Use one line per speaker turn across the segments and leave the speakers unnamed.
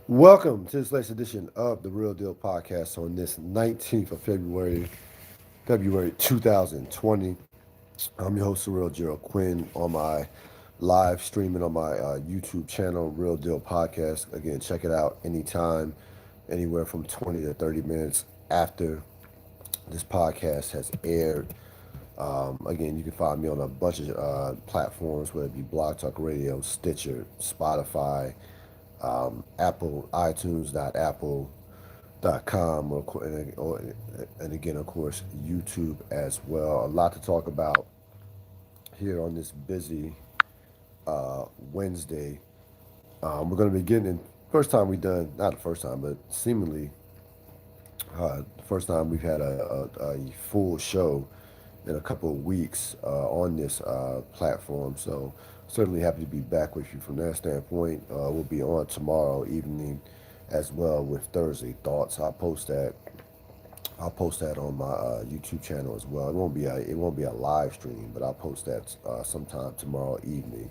Welcome to this latest edition of the Real Deal Podcast on this 19th of February 2020. I'm your host, Cyril Gerald-Quinn, on my live streaming on my YouTube channel, Real Deal Podcast. Again, check it out anytime, anywhere from 20 to 30 minutes after this podcast has aired. Again, you can find me on a bunch of platforms, whether it be Blog Talk Radio, Stitcher, Spotify, Apple, iTunes, Apple.com, and again, of course, YouTube as well. A lot to talk about here on this busy Wednesday. We're going to be getting in. First time we done, not the first time, but seemingly the first time we've had a full show in a couple of weeks on this platform. So certainly happy to be back with you from that standpoint. We'll be on tomorrow evening as well with Thursday thoughts. I'll post that on my YouTube channel as well. It won't be a live stream, but I'll post that sometime tomorrow evening.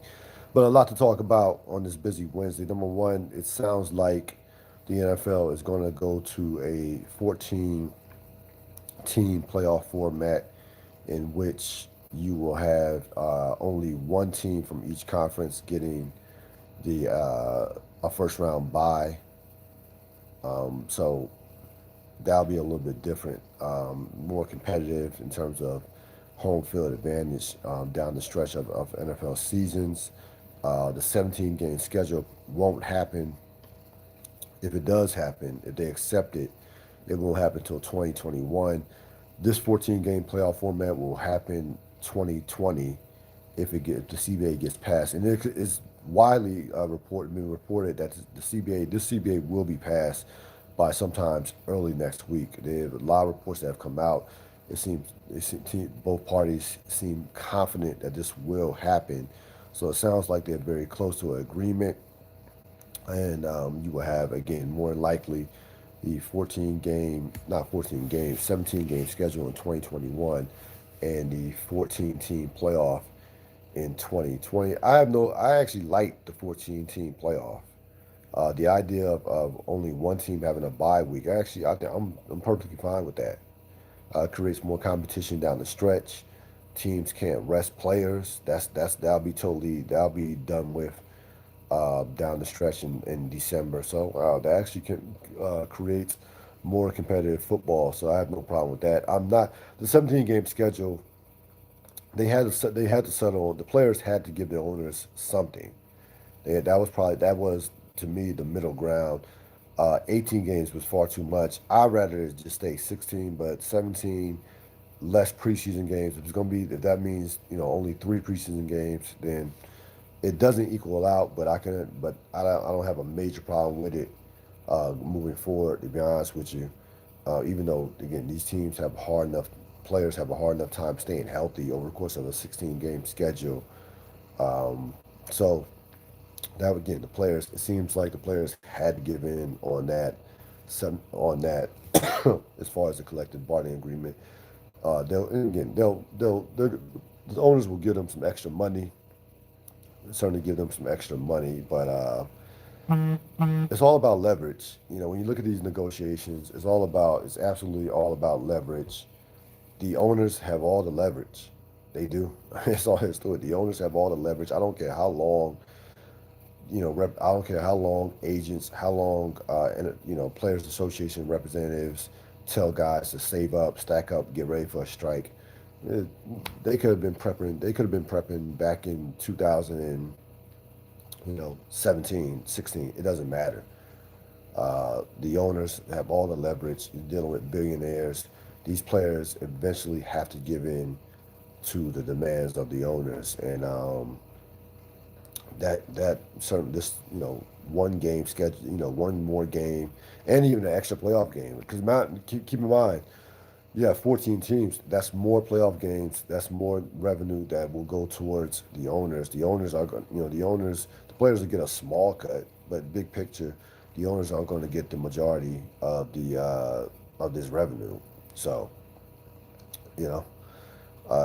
But a lot to talk about on this busy Wednesday. Number one, it sounds like the NFL is going to go to a 14 team playoff format in which you will have only one team from each conference getting the a first round bye. So that'll be a little bit different, more competitive in terms of home field advantage down the stretch of NFL seasons. The 17 game schedule won't happen. If it does happen, if they accept it, it won't happen until 2021. This 14 game playoff format will happen 2020 if the CBA gets passed, and it is widely been reported that this CBA will be passed by sometimes early next week. There are a lot of reports that have come out. Both parties seem confident that this will happen. So it sounds like they're very close to an agreement, and you will have again more than likely the 17 game schedule in 2021, and the 14 team playoff in 2020. I actually like the 14 team playoff. The idea of only one team having a bye week, I'm perfectly fine with that. Creates more competition down the stretch. Teams can't rest players. That'll be done with down the stretch in December. So that actually creates more competitive football. So I have no problem with that. I'm not the 17 game schedule. They had to settle. The players had to give the owners something. That was to me the middle ground. 18 games was far too much. I'd rather just stay 16, but 17 less preseason games. If that means only three preseason games, then it doesn't equal out. But I don't have a major problem with it moving forward. To be honest with you, even though again these teams have hard enough players have a hard enough time staying healthy over the course of a 16 game schedule. Um, so that again, the players. It seems like the players had to give in on that. On that, as far as the collective bargaining agreement, the owners will give them some extra money. Certainly give them some extra money, but it's all about leverage. When you look at these negotiations, it's absolutely all about leverage. The owners have all the leverage. They do. It's all there is to it. The owners have all the leverage. I don't care how long I don't care how long agents, how long, Players Association representatives tell guys to save up, stack up, get ready for a strike. It- they could have been prepping. They could have been prepping back in 2000 and 17, 16. It doesn't matter. The owners have all the leverage. You're dealing with billionaires. These players eventually have to give in to the demands of the owners, and that certain this one game schedule, one more game, and even an extra playoff game. Because keep in mind, you have 14 teams. That's more playoff games. That's more revenue that will go towards the owners. The owners are going, the players will get a small cut, but big picture, the owners are going to get the majority of this revenue. So, you know,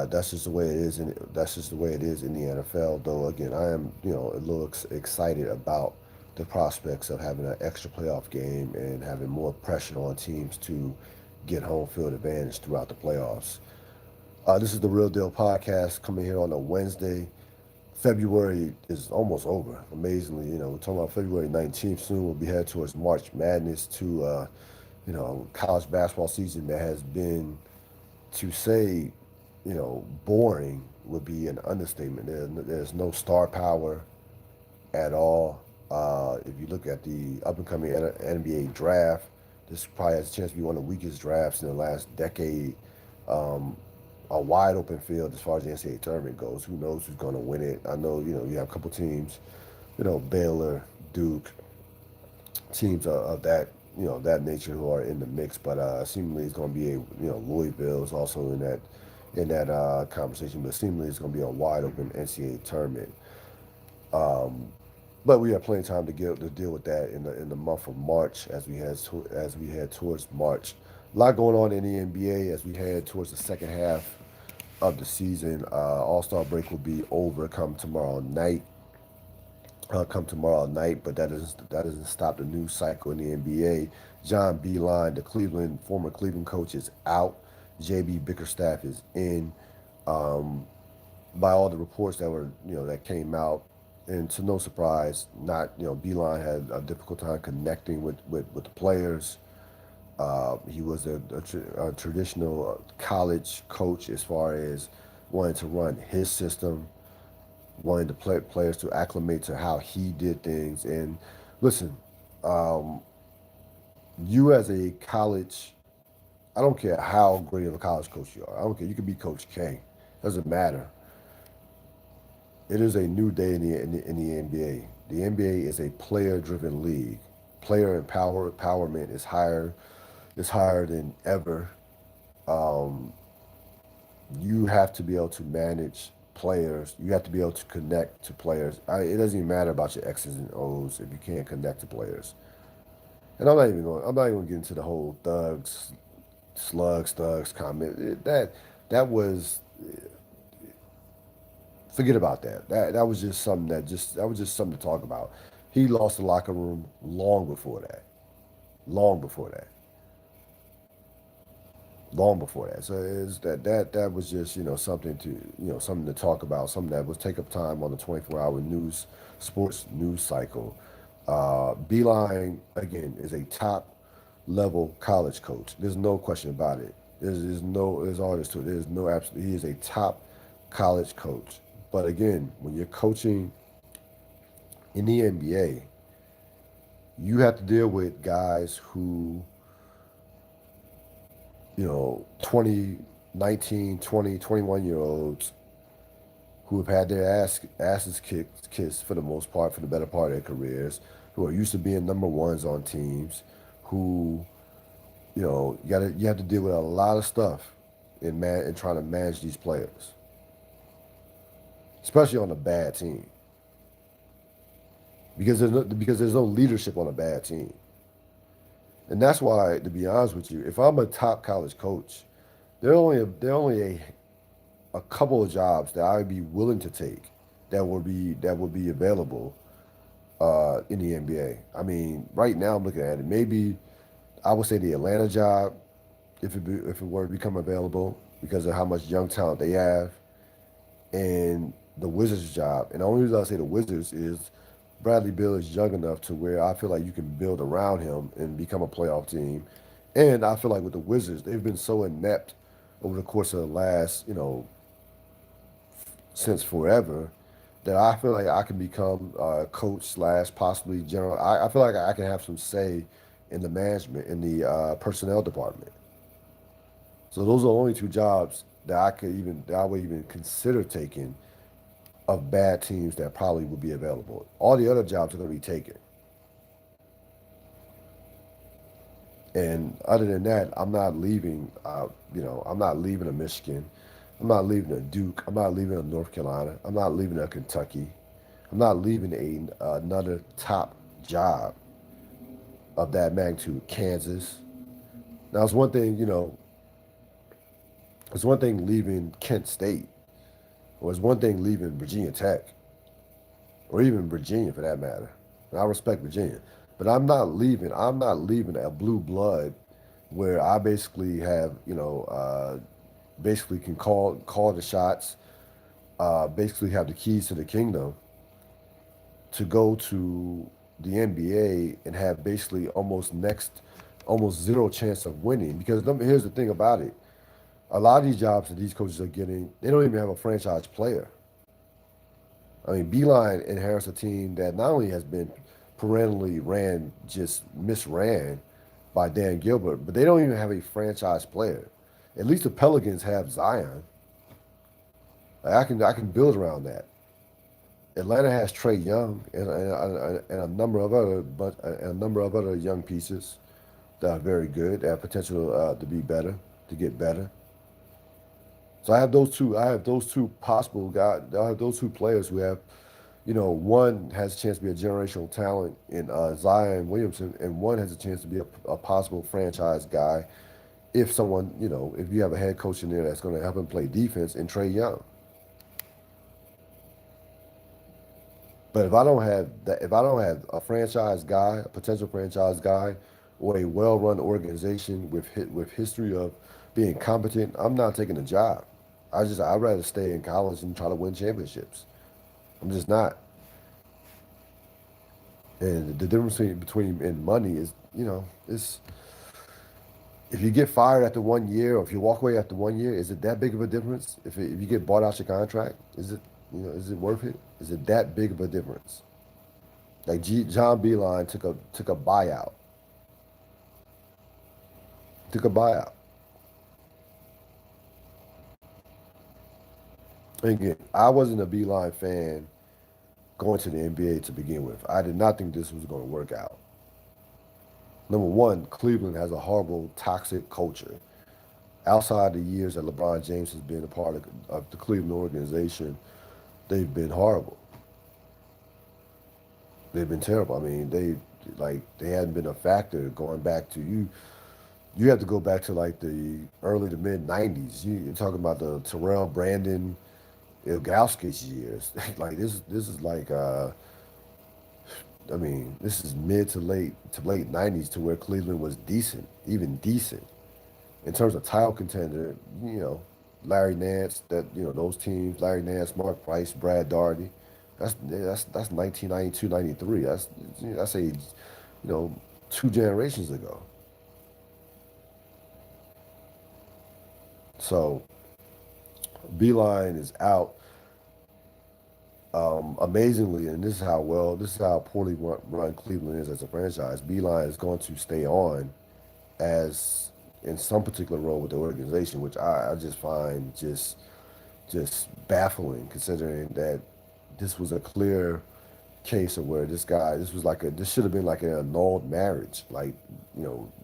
that's just the way it is, and that's just the way it is in the NFL. Though again, I am a little excited about the prospects of having an extra playoff game and having more pressure on teams to get home field advantage throughout the playoffs. This is the Real Deal Podcast coming here on a Wednesday. February is almost over. Amazingly, we're talking about February 19th. Soon we'll be headed towards March Madness to, college basketball season that has been, to say, boring would be an understatement. There's no star power at all. If you look at the up and coming NBA draft, this probably has a chance to be one of the weakest drafts in the last decade. Um, a wide open field as far as the NCAA tournament goes. Who knows who's going to win it? I know, you have a couple teams, Baylor, Duke, teams of that, that nature who are in the mix. But seemingly it's going to be Louisville is also in that conversation. But seemingly it's going to be a wide open NCAA tournament. Um, but we have plenty of time to deal with that in the month of March as we head towards March. A lot going on in the NBA as we head towards the second half of the season. All Star break will be over come tomorrow night. But that doesn't stop the news cycle in the NBA. John Beeline, the former Cleveland coach, is out. JB Bickerstaff is in. Um, by all the reports that came out, and to no surprise, not Beeline had a difficult time connecting with the players. He was a traditional college coach as far as wanting to run his system, wanting to players to acclimate to how he did things. And listen, um, you as a college, I don't care how great of a college coach you are. I don't care. You could be Coach K. Doesn't matter. It is a new day in the NBA. The NBA is a player-driven league. Player empowerment is higher than ever. Um, you have to be able to manage players. You have to be able to connect to players. It doesn't even matter about your X's and O's if you can't connect to players. And I'm not even going to get into the whole thugs comment. That was, forget about that. That was just something to talk about. He lost the locker room long before that. Long before that. Long before that. So is that was just something to talk about, something that was take up time on the 24-hour sports news cycle. Beeline again is a top level college coach. There's no question about it. There's all this to it. There's no absolute. He is a top college coach. But again, when you're coaching in the NBA, you have to deal with guys who 20, 19, 20, 21 year olds who have had their asses kissed for the most part, for the better part of their careers, who are used to being number ones on teams, who, you have to deal with a lot of stuff in trying to manage these players, especially on a bad team, because there's no leadership on a bad team. And that's why, to be honest with you, if I'm a top college coach, there are only a couple of jobs that I'd be willing to take that would be available in the NBA. I mean, right now I'm looking at it. Maybe I would say the Atlanta job, if it were to become available, because of how much young talent they have, and the Wizards job. And the only reason I say the Wizards is Bradley Beal is young enough to where I feel like you can build around him and become a playoff team. And I feel like with the Wizards, they've been so inept over the course of the last, since forever, that I feel like I can become coach slash possibly general. I feel like I can have some say in the management, in the personnel department. So those are the only two jobs that I would even consider taking of bad teams that probably would be available. All the other jobs are going to be taken. And other than that, I'm not leaving. I'm not leaving a Michigan. I'm not leaving a Duke. I'm not leaving a North Carolina. I'm not leaving a Kentucky. I'm not leaving another top job of that magnitude. Kansas. Now it's one thing leaving Kent State, or it's one thing leaving Virginia Tech, or even Virginia for that matter. And I respect Virginia, but I'm not leaving. I'm not leaving a blue blood where I basically have, basically can call the shots, basically have the keys to the kingdom to go to the NBA and have basically almost zero chance of winning. Because here's the thing about it: a lot of these jobs that these coaches are getting, they don't even have a franchise player. I mean, Beeline inherits a team that not only has been perennially just misran by Dan Gilbert, but they don't even have a franchise player. At least the Pelicans have Zion. Like, I can build around that. Atlanta has Trey Young and a number of other young pieces that are very good, that have potential to be better, to get better. So I have those two. I have those two possible guys. I have those two players who have, one has a chance to be a generational talent in Zion Williamson, and one has a chance to be a possible franchise guy if someone, if you have a head coach in there that's going to help him play defense and Trey Young. But if I don't have a franchise guy, a potential franchise guy, or a well-run organization with history of being competent, I'm not taking a job. I'd rather stay in college and try to win championships. I'm just not. And the difference between in money is, it's if you get fired after 1 year or if you walk away after 1 year, is it that big of a difference? If you get bought out your contract, is it worth it? Is it that big of a difference? Like John Beeline took a buyout, took a buyout. And again, I wasn't a Beeline fan going to the NBA to begin with. I did not think this was going to work out. Number one, Cleveland has a horrible, toxic culture. Outside the years that LeBron James has been a part of the Cleveland organization, they've been horrible. They've been terrible. I mean, they hadn't been a factor going back to you. You have to go back to like the early to mid '90s. You're talking about the Terrell Brandon, Ilgauskas years. Like this is like I mean, this is mid to late '90s to where Cleveland was decent, even decent in terms of title contender. You know, Larry Nance, those teams, Larry Nance, Mark Price, Brad Daugherty. That's 1992, 93. That's a, 2 generations ago. So Beeline is out amazingly, and this is how poorly run Cleveland is as a franchise. Beeline is going to stay on as in some particular role with the organization, which I just find just baffling, considering that this was a clear case of where this should have been like an annulled marriage. Like,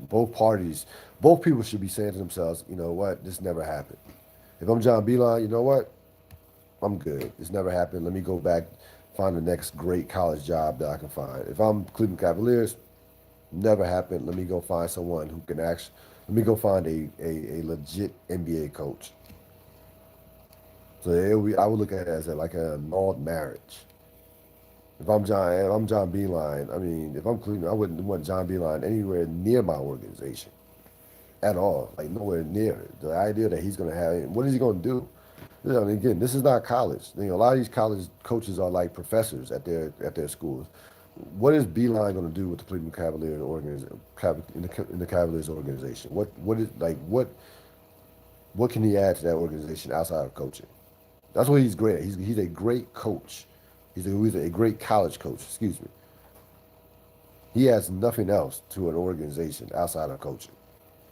both people should be saying to themselves, you know what, this never happened. If I'm John Beeline, you know what, I'm good. It's never happened. Let me go back, find the next great college job that I can find. If I'm Cleveland Cavaliers, never happened. Let me go find someone who can actually, let me go find a legit NBA coach. So I would look at it as like an annulled marriage. If I'm John Beeline, I mean, if I'm Cleveland, I wouldn't want John Beeline anywhere near my organization at all. Like nowhere near it. The idea that he's going to have, what is he going to do? I mean, again, this is not college. A lot of these college coaches are like professors at their schools. What is Beeline going to do with the Cleveland Cavaliers in the Cavaliers organization? What can he add to that organization outside of coaching? That's what he's great at. He's a great coach. He's a great college coach. Excuse me. He has nothing else to an organization outside of coaching.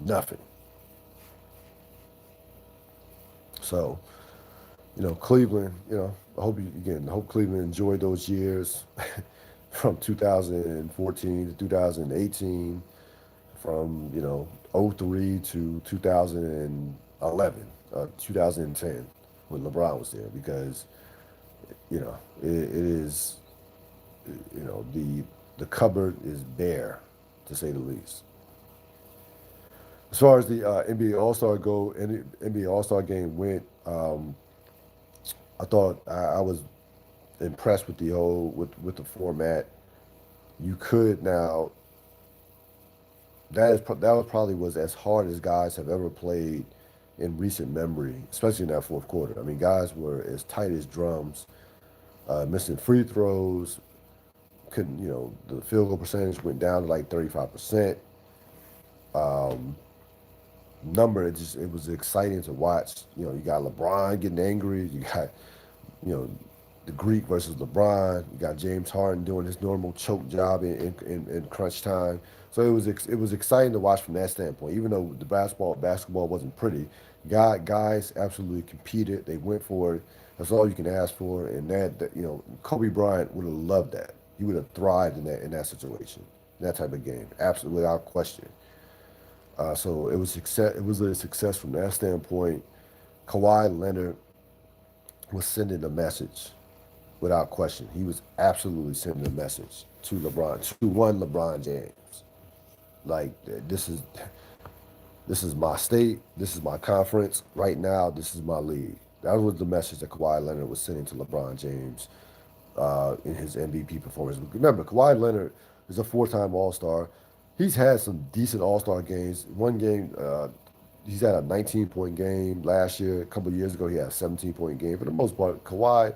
Nothing. So, Cleveland. I hope Cleveland enjoyed those years from 2014 to 2018, from '03 to 2011, 2010 when LeBron was there, because it is, the cupboard is bare, to say the least. As far as the NBA All Star game went, I thought I was impressed with the whole with the format. You could now that was probably was as hard as guys have ever played in recent memory, especially in that fourth quarter. I mean, guys were as tight as drums, missing free throws, couldn't, the field goal percentage went down to like 35%. Um, it was exciting to watch. You got LeBron getting angry. You got, you know, the Greek versus LeBron. You got James Harden doing his normal choke job in crunch time. So it was exciting to watch from that standpoint. Even though the basketball wasn't pretty, guys absolutely competed. They went for it. That's all you can ask for. And Kobe Bryant would have loved that. He would have thrived in that situation, in that type of game, absolutely without question. So it was success. It was a success from that standpoint. Kawhi Leonard was sending a message without question. He was absolutely sending a message to one LeBron James. Like this is my state, this is my conference. Right now, this is my league. That was the message that Kawhi Leonard was sending to LeBron James in his MVP performance. Remember, Kawhi Leonard is a four-time All-Star. He's had some decent All-Star games. One game, he's had a 19-point game last year. A couple of years ago, he had a 17-point game. For the most part, Kawhi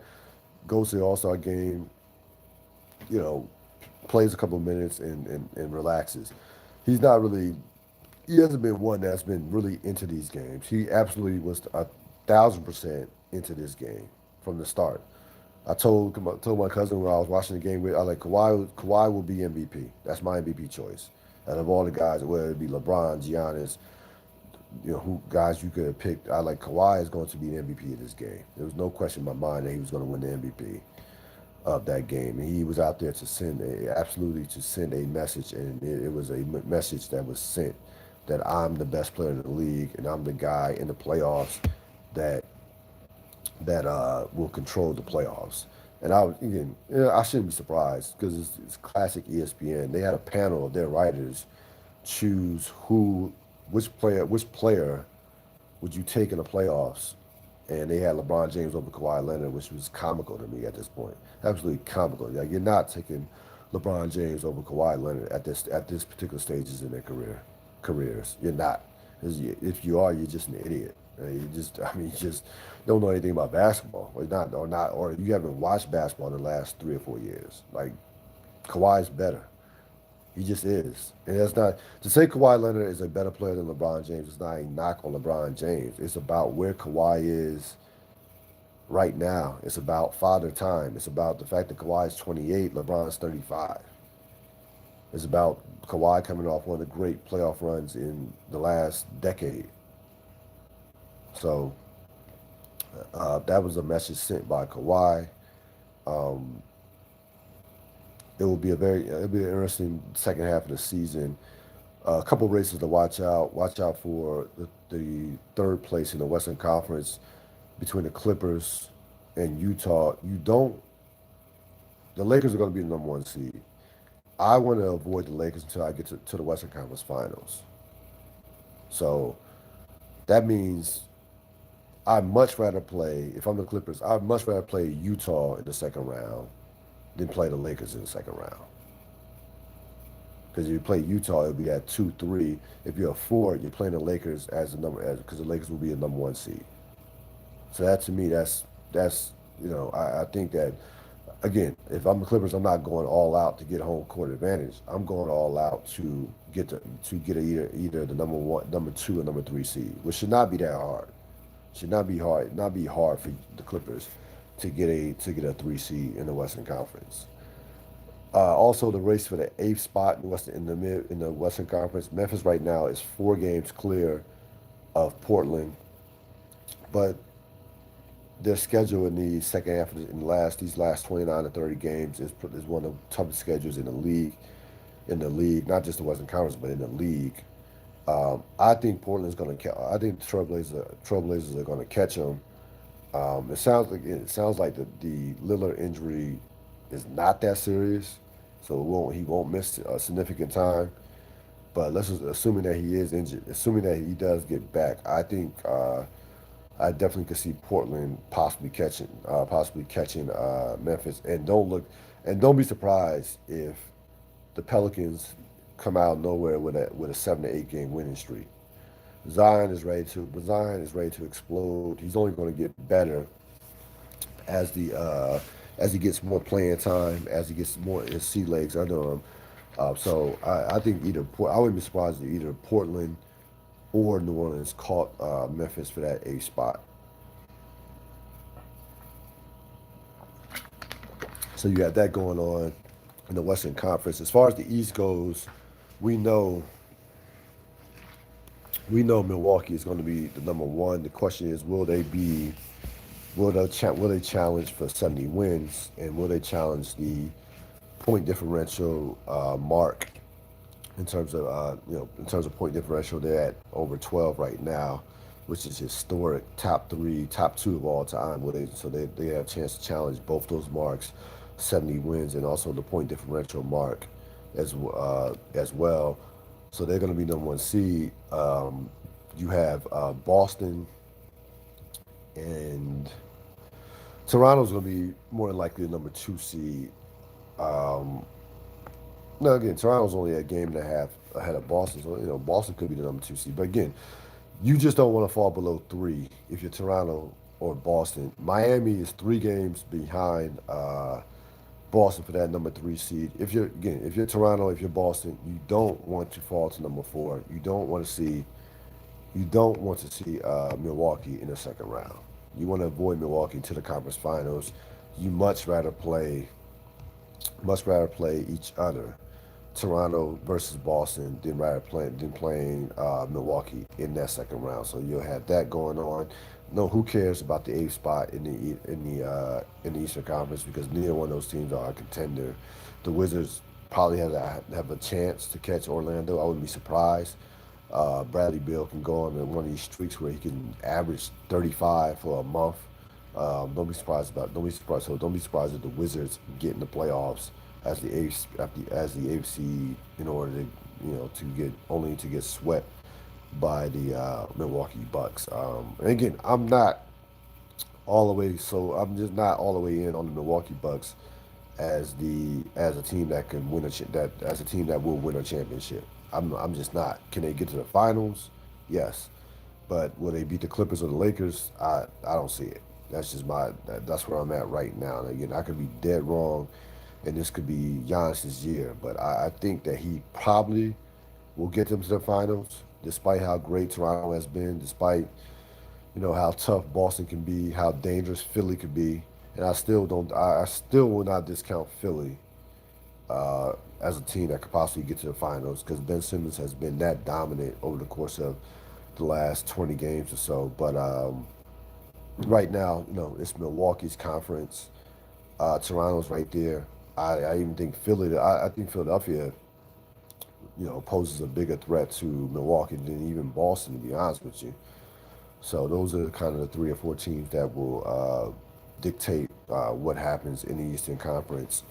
goes to the All-Star game, you know, plays a couple of minutes and relaxes. He's not really, he hasn't been one that's been really into these games. He absolutely was 1,000% into this game from the start. I told my cousin when I was watching the game with, I like Kawhi will be MVP. That's my MVP choice. Out of all the guys, whether it be LeBron, Giannis, who guys you could have picked, I like Kawhi is going to be the MVP of this game. There was no question in my mind that he was going to win the MVP of that game. And he was out there to absolutely to send a message, and it was a message that was sent that I'm the best player in the league, and I'm the guy in the playoffs that will control the playoffs. And I shouldn't be surprised because it's classic ESPN. They had a panel of their writers choose which player would you take in the playoffs, and they had LeBron James over Kawhi Leonard, which was comical to me at this point. Absolutely comical. Like, you're not taking LeBron James over Kawhi Leonard at this particular stages in their careers. You're not. If you are, you're just an idiot. You just don't know anything about basketball, or you haven't watched basketball in the last 3 or 4 years. Like, Kawhi's better. He just is. And that's not to say Kawhi Leonard is a better player than LeBron James. It's not a knock on LeBron James. It's about where Kawhi is right now. It's about father time. It's about the fact that Kawhi is 28, LeBron's 35. It's about Kawhi coming off one of the great playoff runs in the last decade. So that was a message sent by Kawhi. Um, it'll be an interesting second half of the season. A couple races to watch out. Watch out for the third place in the Western Conference between the Clippers and Utah. The Lakers are going to be the number one seed. I want to avoid the Lakers until I get to the Western Conference Finals. So that means if I'm the Clippers, I'd much rather play Utah in the second round than play the Lakers in the second round. Because if you play Utah, it'll be at 2-3. If you're a four, you're playing the Lakers because the Lakers will be a number one seed. So that to me, I think that again, if I'm the Clippers, I'm not going all out to get home court advantage. I'm going all out to get either the number one, number two, or number three seed, which should not be that hard. Should not be hard. Not be hard for the Clippers to get a three seed in the Western Conference. Also, the race for the eighth spot in the Western Conference. Memphis right now is 4 games clear of Portland, but their schedule in the second half these last 29 to 30 games is one of the toughest schedules in the league. Not just the Western Conference, but in the league. I think Portland's going to. I think the Trailblazers are going to catch them. It sounds like the Lillard injury is not that serious, so he won't miss a significant time. But assuming that he is injured, assuming that he does get back, I think I definitely could see Portland possibly catching Memphis. And don't be surprised if the Pelicans come out of nowhere with a 7 to 8 game winning streak. Zion is ready to explode. He's only going to get better as the as he gets more playing time, as he gets more his sea legs under him. So I think I wouldn't be surprised if either Portland or New Orleans caught Memphis for that A spot. So you got that going on in the Western Conference. As far as the East goes, we know we know Milwaukee is going to be the number one. The question is, will they challenge for 70 wins, and will they challenge the point differential mark in terms of point differential? They're at over 12 right now, which is historic, top three, top two of all time. They have a chance to challenge both those marks, 70 wins, and also the point differential mark as well. So they're going to be number one seed. You have Boston and Toronto's going to be more than likely the number two seed. Um, Now again, Toronto's only a game and a half ahead of Boston, so Boston could be the number two seed. But again, you just don't want to fall below three if you're Toronto or Boston. Miami is 3 games behind Boston for that number three seed. If you're Toronto, if you're Boston, you don't want to fall to number four. You don't want to see Milwaukee in the second round. You want to avoid Milwaukee to the conference finals. You much rather play each other, Toronto versus Boston, than playing Milwaukee in that second round. So you'll have that going on. No, who cares about the eighth spot in the Eastern Conference, because neither one of those teams are a contender. The Wizards probably have a chance to catch Orlando. I wouldn't be surprised. Bradley Beal can go on one of these streaks where he can average 35 for a month. Don't be surprised. So don't be surprised if the Wizards get in the playoffs as the eighth seed in order to to get swept by the Milwaukee Bucks. And again, I'm just not all the way in on the Milwaukee Bucks as a team that can win as a team that will win a championship. I'm just not. Can they get to the finals? Yes. But will they beat the Clippers or the Lakers? I don't see it. That's where I'm at right now. And again, I could be dead wrong, and this could be Giannis's year. But I think that he probably will get them to the finals, despite how great Toronto has been, despite how tough Boston can be, how dangerous Philly could be. And I still will not discount Philly as a team that could possibly get to the finals, because Ben Simmons has been that dominant over the course of the last 20 games or so. But right now, it's Milwaukee's conference. Toronto's right there. I even think I think Philadelphia, poses a bigger threat to Milwaukee than even Boston, to be honest with you. So those are kind of the 3 or 4 teams that will dictate what happens in the Eastern Conference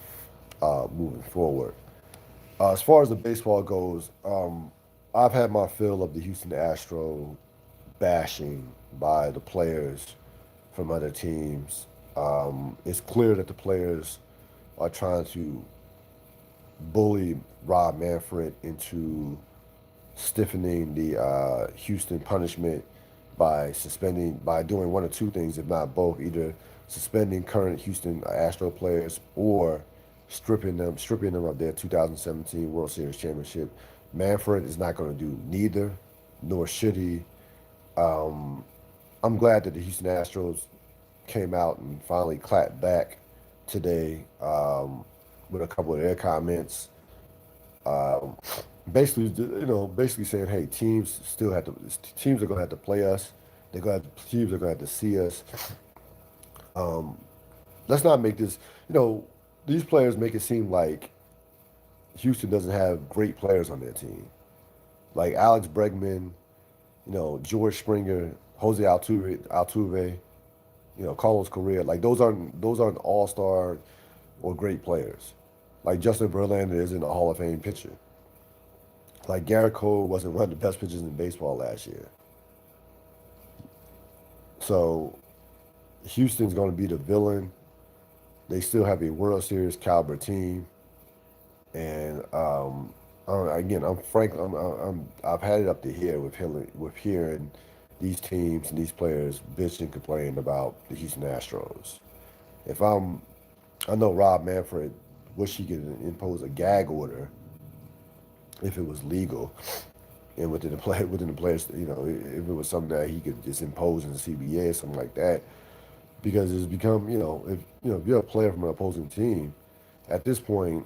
moving forward. As far as the baseball goes, I've had my fill of the Houston Astro bashing by the players from other teams. It's clear that the players are trying to bully Rob Manfred into stiffening the Houston punishment by doing one of two things, if not both, either suspending current Houston Astro players or stripping them of their 2017 World Series championship. Manfred is not going to do neither, nor should he. Um, I'm glad that the Houston Astros came out and finally clapped back today with a couple of their comments. Um, basically saying, hey, teams are going to have to play us. Teams are going to have to see us. Um, let's not make this. These players make it seem like Houston doesn't have great players on their team, like Alex Bregman, George Springer, Jose Altuve, Carlos Correa. Like those aren't all-star or great players. Like Justin Verlander isn't a Hall of Fame pitcher. Like Garrett Cole wasn't one of the best pitchers in baseball last year. So Houston's going to be the villain. They still have a World Series caliber team. And again, I'm frank. I've had it up to here with hearing these teams and these players bitch and complain about the Houston Astros. If I know Rob Manfred wish he could impose a gag order if it was legal and within the players, if it was something that he could just impose in the CBA or something like that, because it's become, if you're a player from an opposing team, at this point,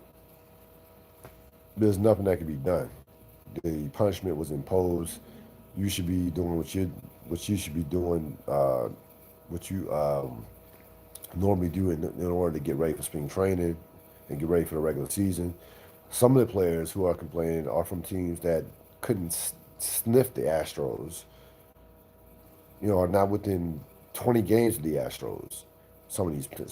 there's nothing that can be done. The punishment was imposed. You should be doing what you should be doing, what you normally do in order to get ready for spring training and get ready for the regular season. Some of the players who are complaining are from teams that couldn't sniff the Astros, are not within 20 games of the Astros. Some of these teams,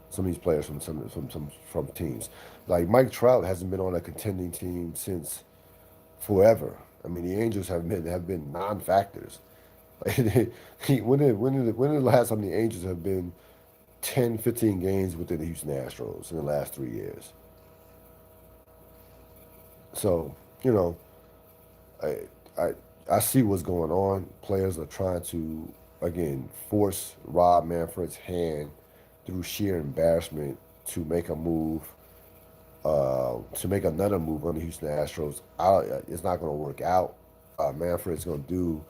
some of these players from teams, like Mike Trout hasn't been on a contending team since forever. I mean, the Angels have been non-factors. Like, when did the last time the Angels have been 10, 15 games within the Houston Astros in the last 3 years? So, you know, I, I, I see what's going on. Players are trying to, again, force Rob Manfred's hand through sheer embarrassment to make a move, to make another move on the Houston Astros. It's not going to work out. Manfred's going to do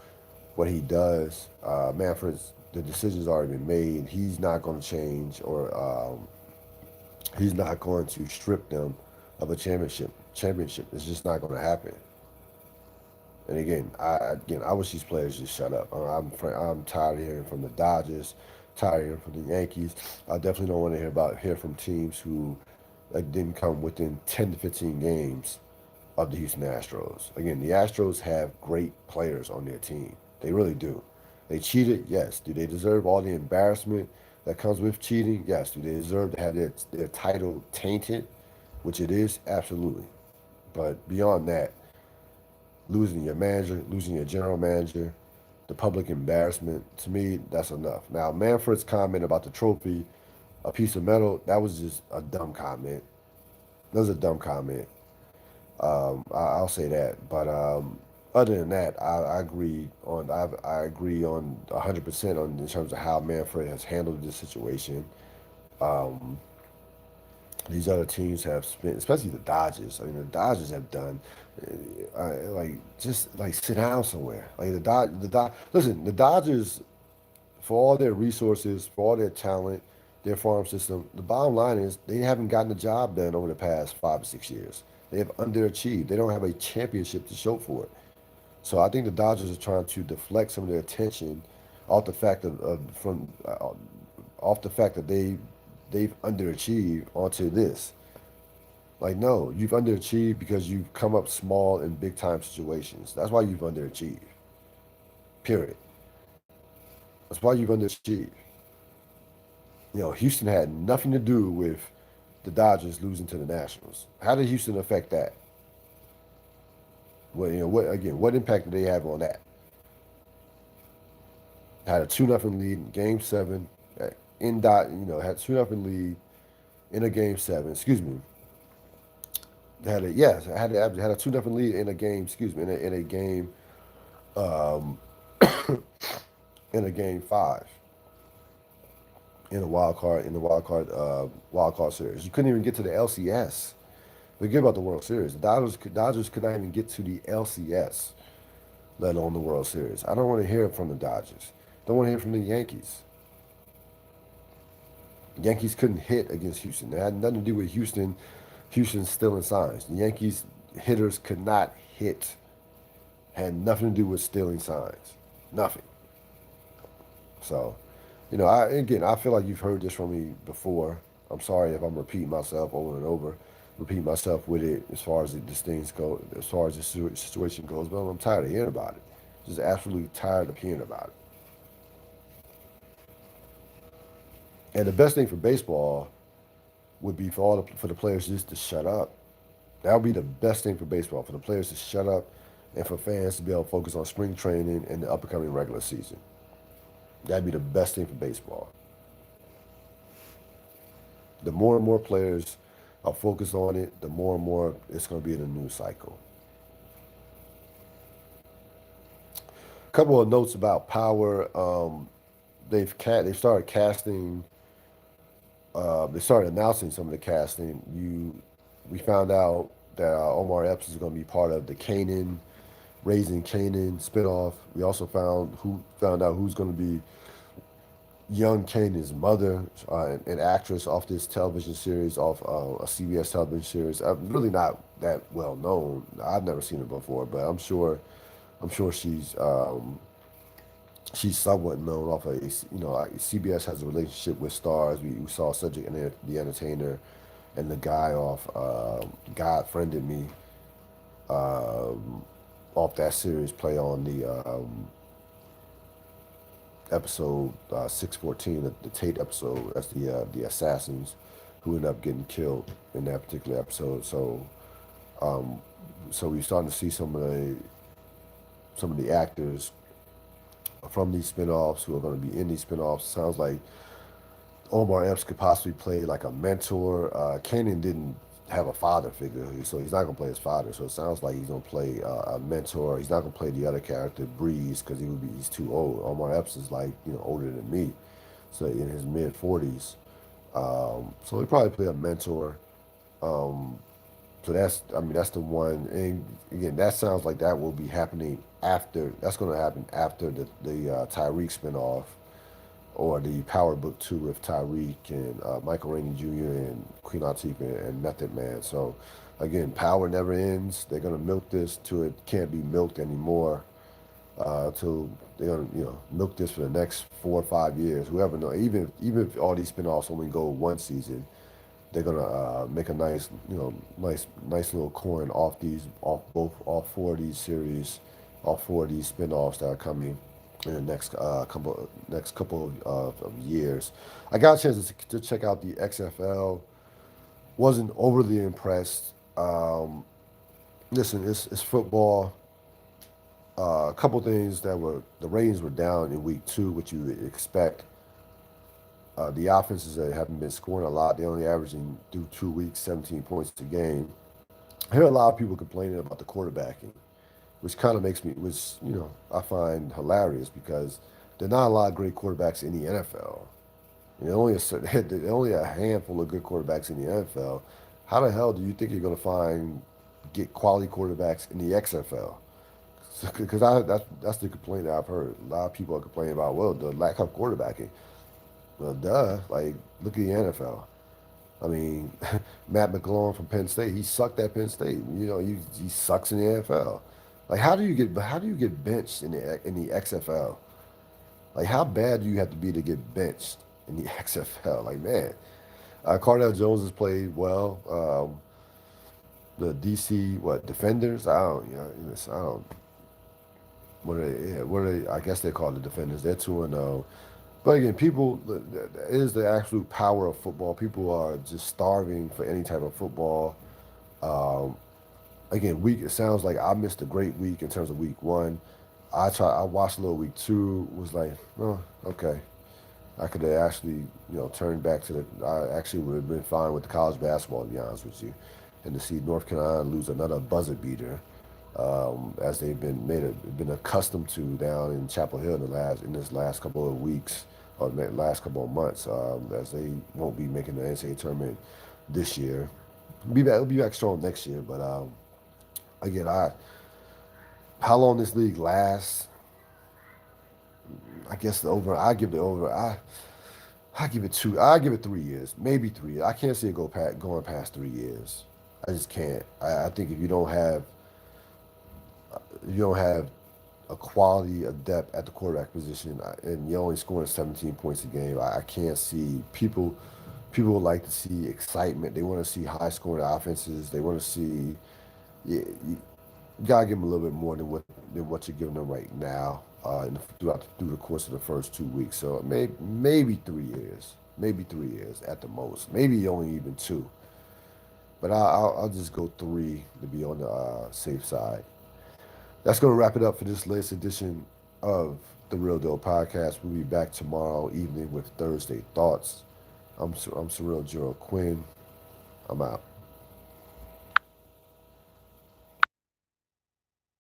what he does. The decision's already been made. He's not going to change, or he's not going to strip them of a championship. It's just not going to happen. And again, I wish these players just shut up. I'm tired of hearing from the Dodgers, tired of hearing from the Yankees. I definitely don't want to hear from teams who didn't come within 10 to 15 games of the Houston Astros. Again, the Astros have great players on their team. They really do. They cheated, yes. Do they deserve all the embarrassment that comes with cheating? Yes. Do they deserve to have their title tainted, which it is? Absolutely. But beyond that, losing your manager, losing your general manager, the public embarrassment, to me, that's enough. Now, Manfred's comment about the trophy, a piece of metal, that was just a dumb comment. That was a dumb comment. I'll say that. But other than that, I agree on 100% on in terms of how Manfred has handled this situation. Um, these other teams have spent, especially the Dodgers. I mean, the Dodgers have done, like, just like sit down somewhere. Like listen, the Dodgers, for all their resources, for all their talent, their farm system, the bottom line is they haven't gotten the job done over the past 5 or 6 years. They have underachieved. They don't have a championship to show for it. So I think the Dodgers are trying to deflect some of their attention off the fact off the fact that they've underachieved onto this. Like, no, you've underachieved because you've come up small in big time situations. That's why you've underachieved. Period. That's why you've underachieved. Houston had nothing to do with the Dodgers losing to the Nationals. How did Houston affect that? Well, what impact did they have on that? Had a 2-0 lead in Game 7. Had 2-0 lead in a Game 7. Excuse me. Had a 2-0 lead in a game. Excuse me, in a game, um, in a Game 5 in wild card series. You couldn't even get to the LCS. Forget about the World Series. The Dodgers could not even get to the LCS, let alone the World Series. I don't want to hear from the Dodgers. Don't want to hear from the Yankees. The Yankees couldn't hit against Houston. It had nothing to do with Houston stealing signs. The Yankees hitters could not hit. Had nothing to do with stealing signs. Nothing. So, I feel like you've heard this from me before. I'm sorry if I'm repeating myself over and over, repeating myself with it as far as as far as the situation goes. But I'm tired of hearing about it. Just absolutely tired of hearing about it. And the best thing for baseball would be for the players just to shut up. That would be the best thing for baseball, for the players to shut up and for fans to be able to focus on spring training and the upcoming regular season. That'd be the best thing for baseball. The more and more players focus on it, the more and more it's going to be in a news cycle. A couple of notes about Power. They've started casting. They started announcing some of the casting. We found out that Omar Epps is going to be part of the Kanan Raising Kanan spinoff. We also found out who's going to be young Kanan's mother, an actress off this television series, off a CBS television series. Really not that well known. I've never seen her before, but I'm sure she's somewhat known off of, like CBS has a relationship with stars. We saw Cedric and the Entertainer and the guy off God Friended Me um, off that series play on the episode 614, the Tate episode. That's the assassins who ended up getting killed in that particular episode. Um, so we're starting to see some of the actors from these spinoffs who are going to be in these spinoffs. Sounds like Omar Epps could possibly play like a mentor. Kanan didn't have a father figure, so he's not going to play his father. So it sounds like he's going to play a mentor. He's not going to play the other character, Breeze, because he's too old. Omar Epps is like older than me, so in his mid 40s. So he probably play a mentor. Um, so that's the one. And again, that sounds like that will be happening after. That's going to happen after the Tyreek spinoff or the Power Book 2 with Tyreek and Michael Rainey Jr. and Queen Latifah and Method Man. So again, Power never ends. They're going to milk this till it can't be milked anymore. Till they're going to milk this for the next 4 or 5 years. Whoever knows. Even if all these spinoffs only go one season, they're gonna make a nice little coin off four of these series, all four of these spinoffs that are coming in the next couple of years. I got a chance to check out the XFL. Wasn't overly impressed. Listen, it's football. A couple things the ratings were down in week 2, which you would expect. The offenses that haven't been scoring a lot, they're only averaging through 2 weeks 17 points a game. I hear a lot of people complaining about the quarterbacking, which kind of which I find hilarious because there are not a lot of great quarterbacks in the NFL. There are only a handful of good quarterbacks in the NFL. How the hell do you think you're going to get quality quarterbacks in the XFL? Because that's the complaint that I've heard. A lot of people are complaining about, well, the lack of quarterbacking. Well, duh. Like, look at the NFL. I mean, Matt McGloin from Penn State, he sucked at Penn State. He sucks in the NFL. Like, how do you get benched in the XFL? Like, how bad do you have to be to get benched in the XFL? Like, man, Cardell Jones has played well. The DC Defenders? I don't. What are they? Yeah, what are they? I guess they call the Defenders. They're 2-0. But again, it is the absolute power of football. People are just starving for any type of football. Um, Again, it sounds like I missed a great week in terms of week 1. I watched a little week 2, was like, oh, okay. I could have actually, turned back I actually would have been fine with the college basketball, to be honest with you. And to see North Carolina lose another buzzer beater, as they've been accustomed to down in Chapel Hill in this last couple of weeks or the last couple of months, as they won't be making the NCAA tournament this year. It'll be back strong next year, but again, how long this league lasts, I guess I give the over. I give it 2. I give it 3 years, maybe 3 years. I can't see it going past 3 years. I just can't. I think if you don't have a quality of depth at the quarterback position, and you're only scoring 17 points a game, I can't see people. People would like to see excitement. They want to see high scoring offenses. They want to see. You gotta give them a little bit more than what you're giving them right now, through the course of the first 2 weeks. So maybe 3 years, maybe 3 years at the most, maybe only even 2. But I'll just go 3 to be on the safe side. That's gonna wrap it up for this latest edition of the Real Deal Podcast. We'll be back tomorrow evening with Thursday Thoughts. I'm Cyril Gerald-Quinn. I'm out.